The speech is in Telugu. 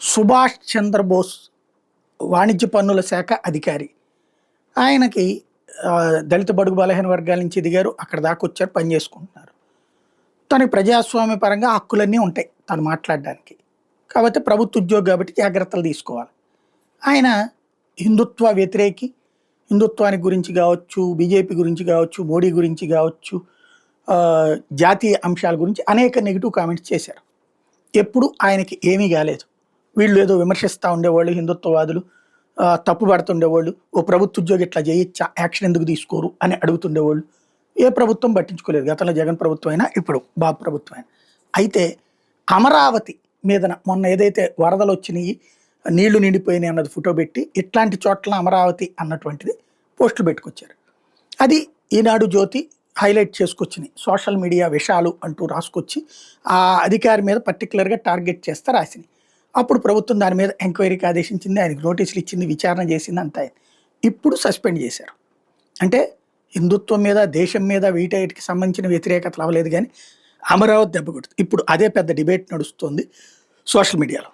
సుభాష్ చంద్రబోస్ వాణిజ్య పన్నుల శాఖ అధికారి. ఆయనకి దళిత బడుగు బలహీన వర్గాల నుంచి ఎదిగారు. అక్కడ దాకా వచ్చారు, పని చేసుకుంటున్నారు. తనకి ప్రజాస్వామ్య పరంగా హక్కులన్నీ ఉంటాయి తను మాట్లాడడానికి. కాబట్టి ప్రభుత్వ ఉద్యోగి కాబట్టి జాగ్రత్తలు తీసుకోవాలి. ఆయన హిందుత్వ వ్యతిరేకి. హిందుత్వానికి గురించి కావచ్చు, బీజేపీ గురించి కావచ్చు, మోడీ గురించి కావచ్చు, జాతీయ అంశాల గురించి అనేక నెగిటివ్ కామెంట్స్ చేశారు. ఎప్పుడు ఆయనకి ఏమీ కాలేదు. వీళ్ళు ఏదో విమర్శిస్తూ ఉండేవాళ్ళు హిందుత్వవాదులు, తప్పు పడుతుండేవాళ్ళు. ఓ ప్రభుత్వ ఉద్యోగి ఇట్లా చేయొచ్చా, యాక్షన్ ఎందుకు తీసుకోరు అని అడుగుతుండేవాళ్ళు. ఏ ప్రభుత్వం పట్టించుకోలేదు. గతంలో జగన్ ప్రభుత్వం అయినా, ఇప్పుడు బాబు ప్రభుత్వం అయినా. అయితే అమరావతి మీదన మొన్న ఏదైతే వరదలు వచ్చినాయి, నీళ్లు నిండిపోయినాయి అన్నది ఫోటో పెట్టి ఇట్లాంటి చోట్ల అమరావతి అన్నటువంటిది పోస్టులు పెట్టుకొచ్చారు. అది ఈనాడు జ్యోతి హైలైట్ చేసుకొచ్చినాయి. సోషల్ మీడియా విషయాలు అంటూ రాసుకొచ్చి ఆ అధికారి మీద పర్టికులర్గా టార్గెట్ చేస్తే రాసినాయి. అప్పుడు ప్రభుత్వం దాని మీద ఎంక్వైరీకి ఆదేశించింది, ఆయనకు నోటీసులు ఇచ్చింది, విచారణ చేసింది, అంతా. ఇప్పుడు సస్పెండ్ చేశారు. అంటే హిందుత్వం మీద, దేశం మీద వీటన్నిటికి సంబంధించిన వ్యతిరేకతలు అవ్వలేదు, కానీ అమరావతి దెబ్బ కొడుతుంది. ఇప్పుడు అదే పెద్ద డిబేట్ నడుస్తుంది సోషల్ మీడియాలో.